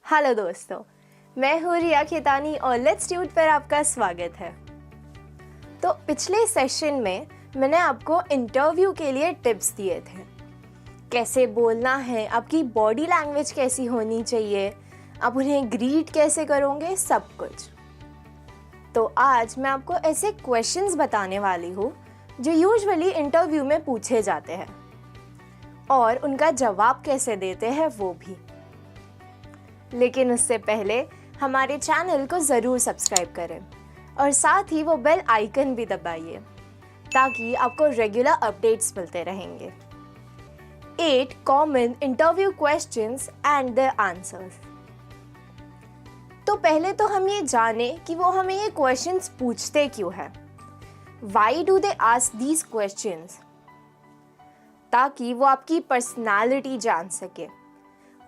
Hello दोस्तों, मैं हूँ रिया खेतानी और लेट्स ट्यूट पर आपका स्वागत है। तो पिछले सेशन में मैंने आपको इंटरव्यू के लिए टिप्स दिए थे। कैसे बोलना है, आपकी बॉडी लैंग्वेज कैसी होनी चाहिए, आप उन्हें ग्रीट कैसे करोगे, सब कुछ। तो आज मैं आपको ऐसे क्वेश्चंस बताने वाली हूँ जो यूजुअली इंटरव्यू में पूछे जाते हैं और उनका जवाब कैसे देते हैं वो भी। लेकिन उससे पहले हमारे चैनल को ज़रूर सब्सक्राइब करें और साथ ही वो बेल आइकन भी दबाइए ताकि आपको रेगुलर अपडेट्स मिलते रहेंगे। 8 common interview questions and their answers. तो पहले तो हम ये जाने कि वो हमें ये क्वेश्चंस पूछते क्यों हैं। Why do they ask these questions? ताकि वो आपकी पर्सनालिटी जान सके।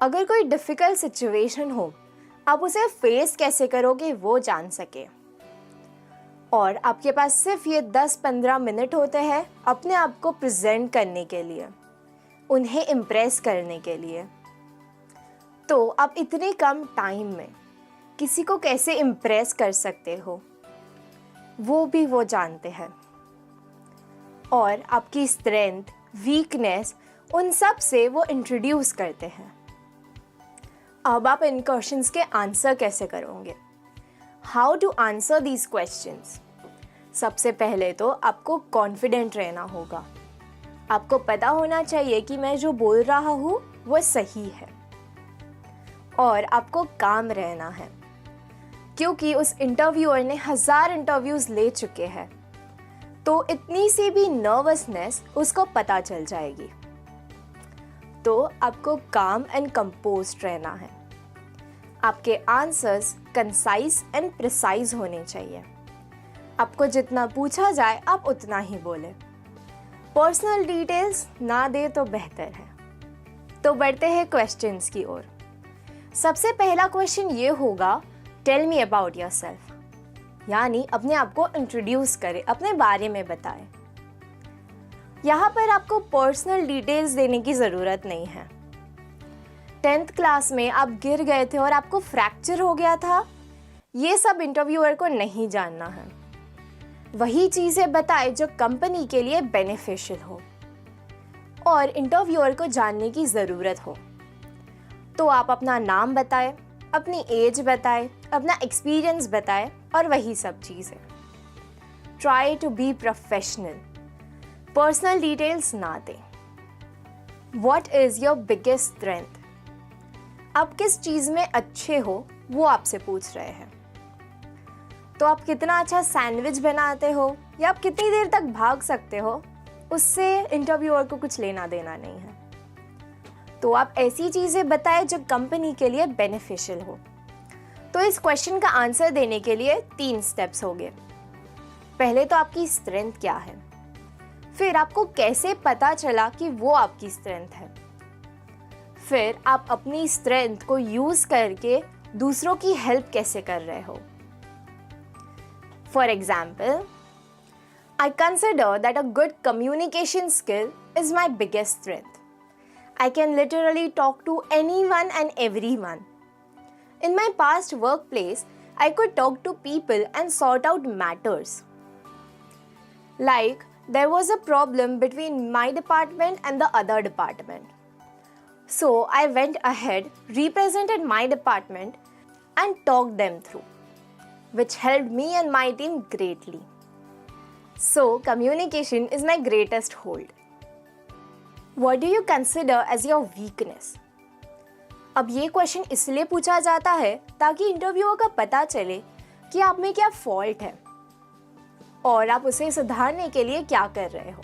अगर कोई डिफ़िकल्ट सिचुएशन हो, आप उसे फेस कैसे करोगे वो जान सके। और आपके पास सिर्फ ये 10-15 मिनट होते हैं अपने आप को प्रेजेंट करने के लिए, उन्हें इम्प्रेस करने के लिए। तो आप इतने कम टाइम में किसी को कैसे इम्प्रेस कर सकते हो वो भी वो जानते हैं। और आपकी स्ट्रेंथ, वीकनेस, उन सब से वो इंट्रोड्यूस करते हैं। अब आप इन क्वेश्चंस के आंसर कैसे करोगे? How to answer these questions? सबसे पहले तो आपको कॉन्फिडेंट रहना होगा। आपको पता होना चाहिए कि मैं जो बोल रहा हूँ वो सही है। और आपको काम रहना है क्योंकि उस इंटरव्यूअर ने 1000 इंटरव्यूज़ ले चुके हैं, तो इतनी सी भी नर्वसनेस उसको पता चल जाएगी। तो आपको काम एंड कंपोज्ड रहना है। आपके आंसर्स कंसाइज एंड प्रिसाइज होने चाहिए। आपको जितना पूछा जाए आप उतना ही बोले। पर्सनल डिटेल्स ना दे तो बेहतर है। तो बढ़ते हैं क्वेश्चंस की ओर। सबसे पहला क्वेश्चन ये होगा, टेल मी अबाउट योरसेल्फ, यानी अपने आप को इंट्रोड्यूस करें, अपने बारे में बताएं। यहाँ पर आपको पर्सनल डिटेल्स देने की ज़रूरत नहीं है। 10th क्लास में आप गिर गए थे और आपको फ्रैक्चर हो गया था, ये सब इंटरव्यूअर को नहीं जानना है। वही चीज़ें बताएं जो कंपनी के लिए बेनिफिशियल हो और इंटरव्यूअर को जानने की ज़रूरत हो। तो आप अपना नाम बताएं, अपनी एज बताएं, अपना एक्सपीरियंस बताएं और वही सब चीज़ें। Try to be professional. Personal details ना दें। What is your biggest strength? आप किस चीज़ में अच्छे हो वो आपसे पूछ रहे हैं। तो आप कितना अच्छा सैंडविच बनाते हो या आप कितनी देर तक भाग सकते हो, उससे इंटरव्यूअर को कुछ लेना देना नहीं है। तो आप ऐसी चीज़ें बताएं जो कंपनी के लिए बेनिफिशियल हो। तो इस क्वेश्चन का आंसर देने के लिए 3 स्टेप्स होंगे। पहले तो आपकी स्ट्रेंथ क्या है, फिर आपको कैसे पता चला कि वो आपकी स्ट्रेंथ है, फिर आप अपनी स्ट्रेंथ को यूज करके दूसरों की हेल्प कैसे कर रहे हो। For example, I consider that a good communication skill is my biggest strength. I can literally talk to anyone and everyone. In my past workplace, I could talk to people and sort out matters. Like, there was a problem between my department and the other department. So I went ahead, represented my department, and talked them through, which helped me and my team greatly. So communication is my greatest hold. What do you consider as your weakness? अब ये question इसलिए पूछा जाता है ताकि interviewer को पता चले कि आप में क्या फॉल्ट है और आप उसे सुधारने के लिए क्या कर रहे हो।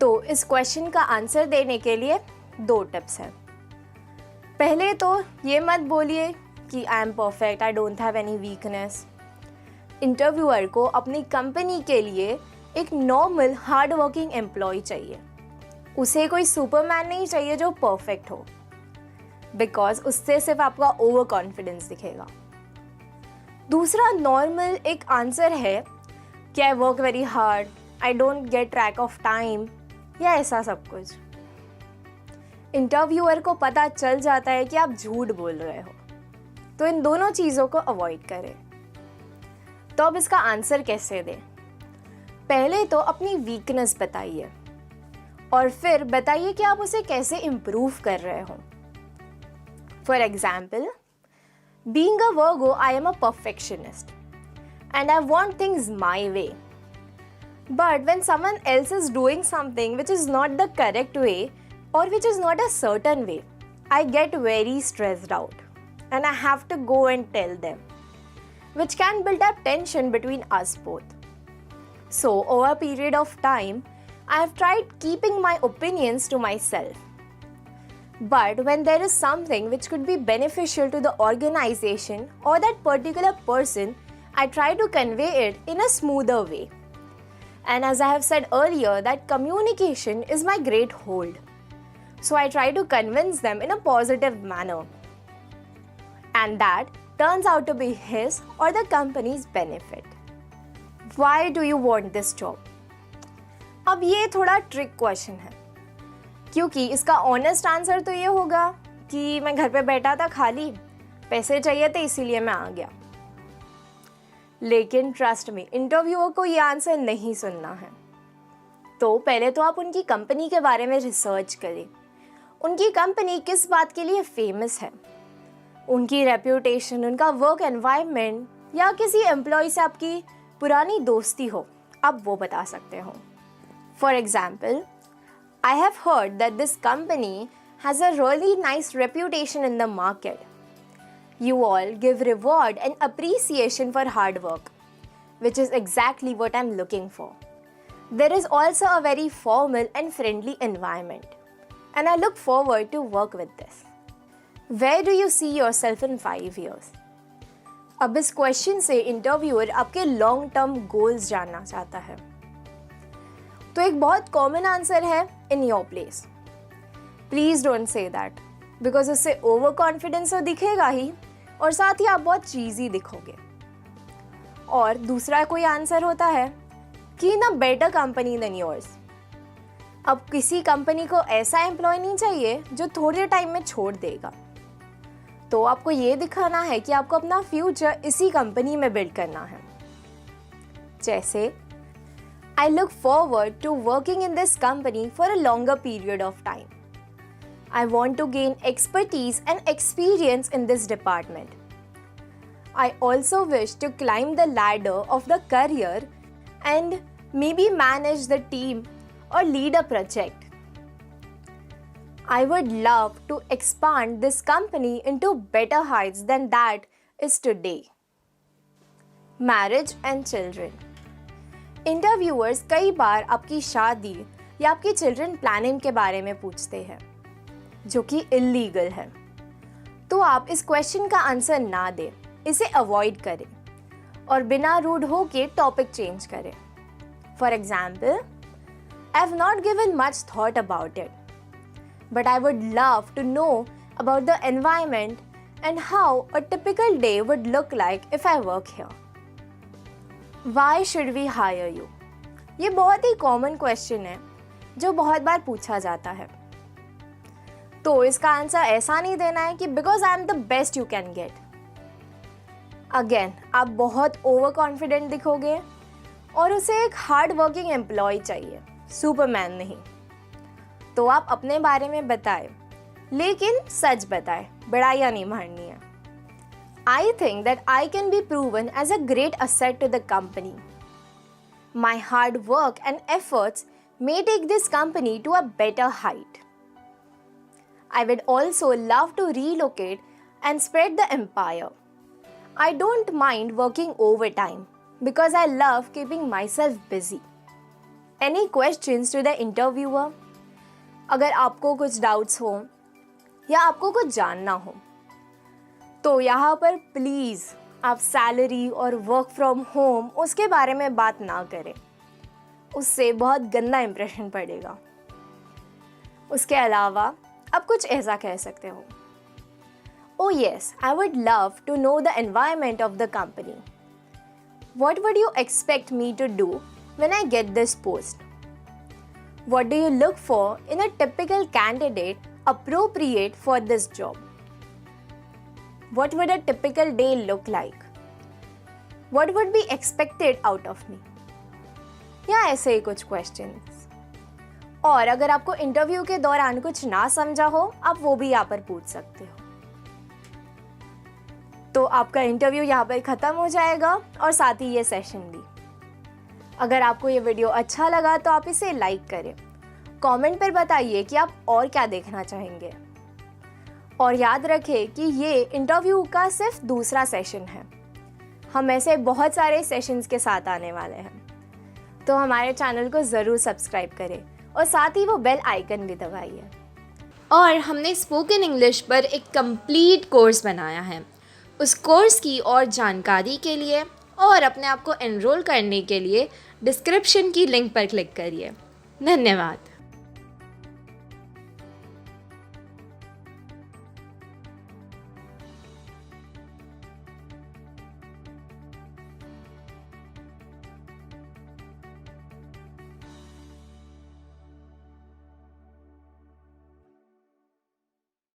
तो इस क्वेश्चन का आंसर देने के लिए 2 टिप्स हैं। पहले तो ये मत बोलिए कि I am perfect, I don't have any weakness. Interviewer को अपनी कंपनी के लिए एक नॉर्मल हार्ड वर्किंग एम्प्लॉय चाहिए। उसे कोई सुपरमैन नहीं चाहिए जो परफेक्ट हो, बिकॉज उससे सिर्फ आपका ओवर कॉन्फिडेंस दिखेगा। दूसरा नॉर्मल एक आंसर है कि I work very hard, I don't get track of time, या ऐसा सब कुछ। इंटरव्यूअर को पता चल जाता है कि आप झूठ बोल रहे हो तो इन दोनों चीज़ों को अवॉइड करें। तो अब इसका आंसर कैसे दें? पहले तो अपनी वीकनेस बताइए और फिर बताइए कि आप उसे कैसे इम्प्रूव कर रहे हो। For example, being a Virgo, I am a perfectionist and I want things my way. But when someone else is doing something which is not the correct way or which is not a certain way, I get very stressed out and I have to go and tell them, which can build up tension between us both. So over a period of time, I have tried keeping my opinions to myself. But when there is something which could be beneficial to the organization or that particular person, I try to convey it in a smoother way. And as I have said earlier, that communication is my great hold. So I try to convince them in a positive manner. And that turns out to be his or the company's benefit. Why do you want this job? अब ये थोड़ा trick question है, क्योंकि इसका honest answer तो ये होगा कि मैं घर पे बैठा था खाली, पैसे चाहिए थे इसीलिए मैं आ गया। लेकिन ट्रस्ट मी, इंटरव्यूअर को ये आंसर नहीं सुनना है। तो पहले तो आप उनकी कंपनी के बारे में रिसर्च करें। उनकी कंपनी किस बात के लिए फेमस है, उनकी रेप्यूटेशन, उनका वर्क एनवायरनमेंट, या किसी एम्प्लॉय से आपकी पुरानी दोस्ती हो, आप वो बता सकते हो। For example, I have heard that this company has a really nice reputation in the market. You all give reward and appreciation for hard work, which is exactly what I'm looking for. There is also a very formal and friendly environment, and I look forward to work with this. Where do you see yourself in 5 years? अब इस question से interviewer आपके long term goals जानना चाहता है। तो एक बहुत कॉमन आंसर है, in your place. Please don't say that, because उससे ओवर कॉन्फिडेंस तो दिखेगा ही और साथ ही आप बहुत चीज़ी दिखोगे. और दूसरा कोई आंसर होता है कि in a better company than yours. अब किसी कंपनी को ऐसा एम्प्लॉय नहीं चाहिए जो थोड़े टाइम में छोड़ देगा. तो आपको ये दिखाना है कि आपको अपना फ्यूचर इसी कंपनी में बिल्ड करना है. जैसे, I look forward to working in this company for a longer period of time. I want to gain expertise and experience in this department. I also wish to climb the ladder of the career and maybe manage the team or lead a project. I would love to expand this company into better heights than that is today. Marriage and children. Interviewers कई बार आपकी शादी या आपकी children planning के बारे में पूछते हैं, जो कि इलीगल है. तो आप इस क्वेश्चन का आंसर ना दें, इसे अवॉइड करें और बिना रूड हो के टॉपिक चेंज करें. For example, I have not given much thought about it, but I would love to know about the environment and how a typical day would look like if I work here. Why should we hire you? ये बहुत ही common question है जो बहुत बार पूछा जाता है. तो इसका आंसर ऐसा नहीं देना है कि because I am the best you can get. Again, आप बहुत ओवर कॉन्फिडेंट दिखोगे और उसे एक हार्ड वर्किंग एम्प्लॉय चाहिए, सुपरमैन नहीं. तो आप अपने बारे में बताएं, लेकिन सच बताएं, बड़ाइयाँ नहीं मारनी है. I think that I can be proven as a great asset to the company. My hard work and efforts may take this company to a better height. I would also love to relocate and spread the empire. I don't mind working overtime because I love keeping myself busy. Any questions to the interviewer? अगर आपको कुछ doubts हो या आपको कुछ जानना हो तो यहाँ पर प्लीज़ आप सैलरी और वर्क फ्रॉम होम उसके बारे में बात ना करें, उससे बहुत गंदा इंप्रेशन पड़ेगा. उसके अलावा आप कुछ ऐसा कह सकते हो, Oh yes, I would love to know the environment of the company. What would you expect me to do when I get this post? What do you look for in a typical candidate appropriate for this job? What would a typical day look like? What would be expected out of me? या ऐसे ही कुछ questions. और अगर आपको interview के दौरान कुछ ना समझा हो, आप वो भी यहाँ पर पूछ सकते हो। तो आपका इंटरव्यू यहाँ पर ख़त्म हो जाएगा और साथ ही ये सेशन भी। अगर आपको ये वीडियो अच्छा लगा तो आप इसे लाइक करें, कमेंट पर बताइए कि आप और क्या देखना चाहेंगे। और याद रखें कि ये इंटरव्यू का सिर्फ दूसरा सेशन है। हम ऐसे बहुत सारे सेशंस के साथ आने वाले हैं, तो हमारे चैनल को ज़रूर सब्सक्राइब करें और साथ ही वो बेल आइकन भी दबाइए। और हमने स्पोकन इंग्लिश पर एक कंप्लीट कोर्स बनाया है। उस कोर्स की और जानकारी के लिए और अपने आप को एनरोल करने के लिए डिस्क्रिप्शन की लिंक पर क्लिक करिए। धन्यवाद।